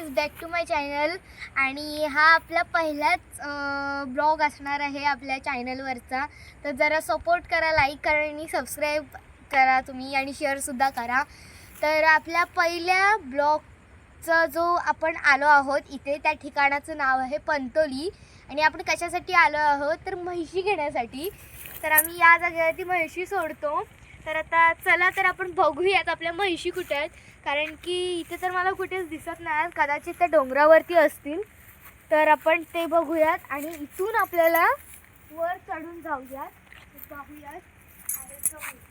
Guys, back to my channel. आणि हा आपला पहिलाच ब्लॉग असणार आहे आपल्या चॅनलवरचा. तर जरा सपोर्ट करा, लाईक करा आणि सबस्क्राईब करा तुम्ही, आणि शेअरसुद्धा करा. तर आपल्या पहिल्या ब्लॉगचा जो आपण आलो आहोत इथे, त्या ठिकाणाचं नाव आहे पंतोली. आणि आपण कशासाठी आलो आहोत तर म्हैशी घेण्यासाठी. तर आम्ही या जागेवरती म्हैशी सोडतो. तर आता चला तर आपण बघूयात आपल्या म्हैशी कुठे आहेत, कारण की इथे तर मला कुठेच दिसत नाही. कदाचित त्या डोंगरावरती असतील. तर आपण ते बघूयात आणि इथून आपल्याला वर चढून जाऊयात, बघूयात आणि बघूयात.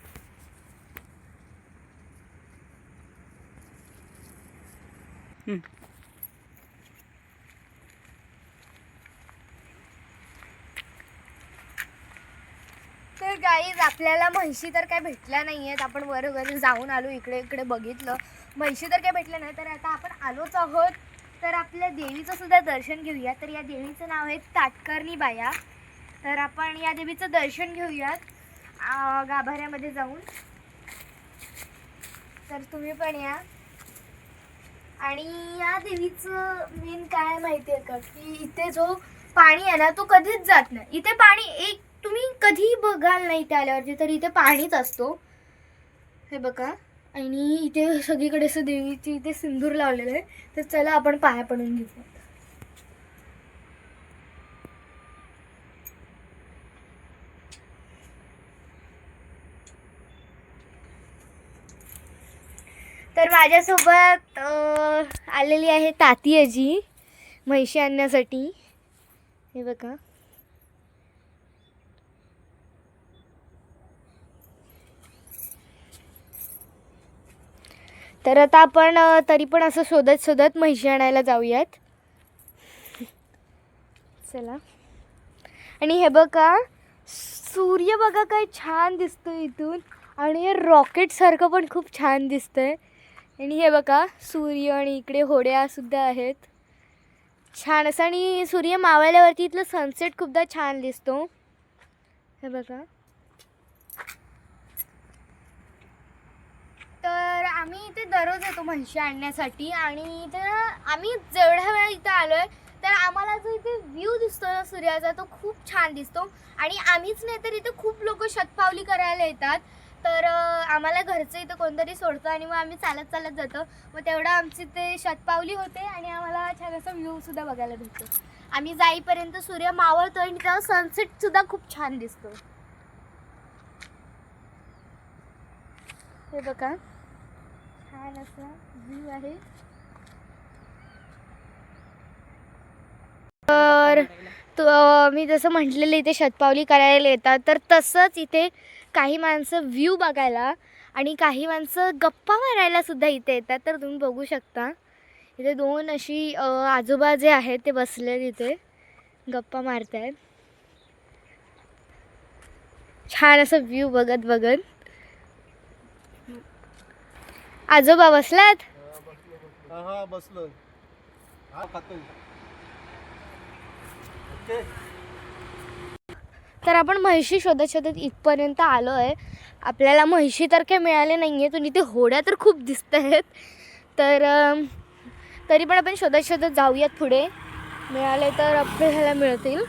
तर गाईज, आपल्याला म्हैशी तर काय भेटल्या नाही आहेत. आपण वर जाऊन आलो, इकडे इकडे बघितलं, म्हैशी तर काय भेटल्या नाही. तर आता आपण आलोच आहोत, तर आपल्या देवीचं सुद्धा दर्शन घेऊया. तर या देवीचं नाव आहे ताटकर्णी बाया. तर आपण या देवीचं दर्शन घेऊयात गाभाऱ्यामध्ये जाऊन. तर तुम्ही पण या. आणि या देवीचं मेन काय माहिती आहे का, की इथे जो पाणी आहे ना तो कधीच जात नाही. इथे पाणी एक तुम्ही कधी बघाल नाही इथे आल्यावरती, तर इथे पाणीच असतो, हे बघा. आणि इथे सगळीकडे असं देवीची इथे सिंदूर लावलेलं आहे. तर चला आपण पाया पडून घेऊ. तर माझ्यासोबत आलेली आहे ताती आजी म्हैशी आणण्यासाठी, हे बघा. तर आता आपण तरी पण असं शोधत शोधत म्हैशी आणायला जाऊयात, चला. आणि हे बघा, सूर्य बघा काय छान दिसतो इथून, आणि हे रॉकेट सारखं पण खूप छान दिसतंय. आणि हे बघा सूर्य, आणि इकडे होड्या सुद्धा आहेत, छान असं. आणि सूर्य मावळल्यावरती इथलं सनसेट खूपदा छान दिसतो, हे बघा. तर आम्ही इथे दररोज येतो म्हैशी आणण्यासाठी. आणि इथे आम्ही जेवढ्या वेळा इथं आलो आहे, तर आम्हाला जो इथे व्ह्यू दिसतो ना सूर्याचा, तो खूप छान दिसतो. आणि आम्हीच नाही तर इथे खूप लोक शतपावली करायला येतात. तर आम्हाला घरचं इथं कोणतरी सोडतं आणि मग आम्ही चालत चालत जातो. मग तेवढं आमची ते शतपावली होते आणि आम्हाला छान असा व्ह्यूसुद्धा बघायला भेटतो. आम्ही जाईपर्यंत सूर्य मावळतो आणि तेव्हा सनसेटसुद्धा खूप छान दिसतो, हे बघा. छान असा व्ह्यू आहे. तर मी जसं म्हटलेलं इथे शतपावली करायला येतात, तर तसंच इथे काही माणसं व्ह्यू बघायला आणि काही माणसं गप्पा मारायला सुद्धा इथे येतात. तर तुम्ही बघू शकता इथे दोन अशी आजोबा जे आहेत ते बसले तिथे गप्पा मारत आहेत, छान असं व्ह्यू बघत बघत. आजोबा बसलात? हा बसलोय. हा खातोय. ओके. तर आपण म्हैशी शोधत शोधत इथपर्यंत आलो आहे. आपल्याला म्हैशी तर काही मिळाले नाही आहेत, पण इथे होड्या तर खूप दिसत आहेत. तर तरी पण आपण शोधत शोधत जाऊयात पुढे, मिळाले तर आपल्याला मिळतील.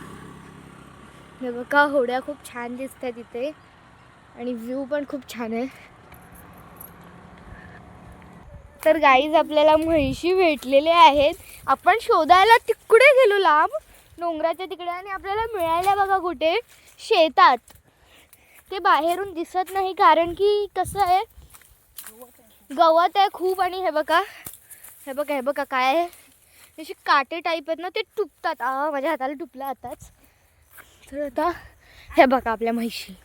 हे बघा, होड्या खूप छान दिसत आहेत इथे, आणि व्ह्यू पण खूप छान आहे. तर गाईज, आपल्याला म्हैशी भेटलेले आहेत. आपण शोधायला तिकडे गेलो लांब डोंगराच्या तिकडे, आणि आपल्याला मिळायला बघा कुठे, शेतात. ते बाहेरून दिसत नाही, कारण की कसं आहे, गवत आहे खूप. आणि हे बघा, हे बघा, हे बघा काय आहे, असे काटे टाईप आहेत ना, ते टुपतात. माझ्या हाताला टुपला आताच. तर आता हे बघा आपल्या म्हैशी.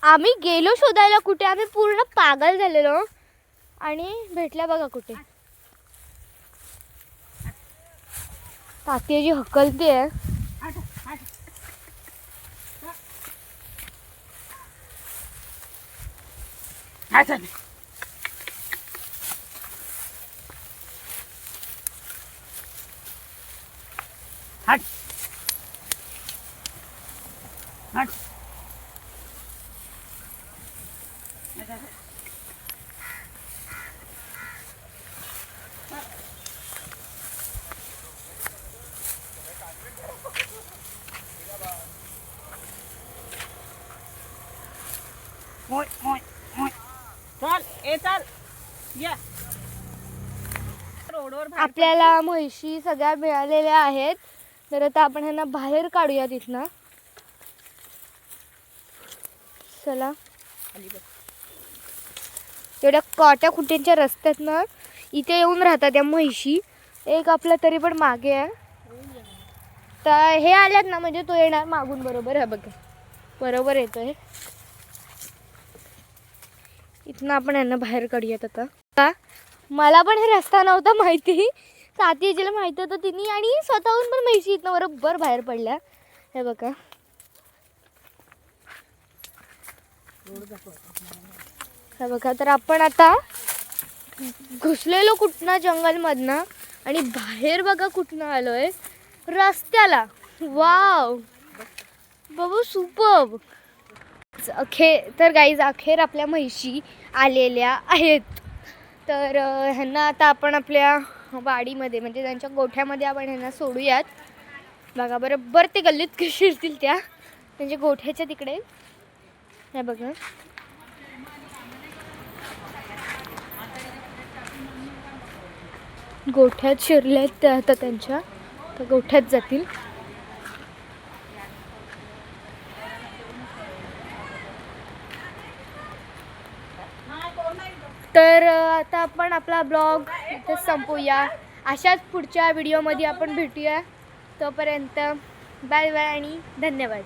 आम्ही गेलो शोधायला कुठे, आम्ही पूर्ण पागल झालेलो, आणि भेटल्या बघा कुठे. तात्याची हकलते आहे. चल ए चल या रोडवर बाहेर आपल्याला म्हशी सगळ्या मिळालेल्या आहेत. तर आता आपण ह्यांना बाहेर काढूया तिथनं. चला, खाली बस. एवढ्या काट्या कुट्यांच्या रस्त्यात ना इथे येऊन राहतात त्या म्हशी. एक आपला तरी पण मागे आहे. तर हे आल्यात ना म्हणजे तो येणार मागून. बरोबर आहे बघा, बरोबर येतोय. इथनं आपण यांना बाहेर काढूयात आता. का मला पण हे रस्ता नव्हता माहिती. साथीजीला माहिती होतं तिने आणि स्वतःहून पण म्हशी इथनं बरोबर बाहेर पडल्या. हे बघा, हे बघा. तर आपण आता घुसलेलो कुठनं जंगलमधनं आणि बाहेर बघा कुठनं आलोय, रस्त्याला. वाव बाबू, सुपर्ब. तर गाईज अखेर आपल्या म्हशी आलेल्या आहेत. तर ह्यांना आता आपण आपल्या वाडीमध्ये म्हणजे त्यांच्या गोठ्यामध्ये आपण ह्यांना सोडूयात. बघा बरोबर ते गल्लीत शिरतील त्या त्यांच्या गोठ्याच्या तिकडे. हे बघा, गोठ्यात शिरल्यात त्या आता त्यांच्या, तर गोठ्यात जातील. तर आता आपण आपला ब्लॉग इथे संपवूया. अशाच पुढच्या व्हिडिओमध्ये आपण भेटूया. तोपर्यंत बाय बाय आणि धन्यवाद.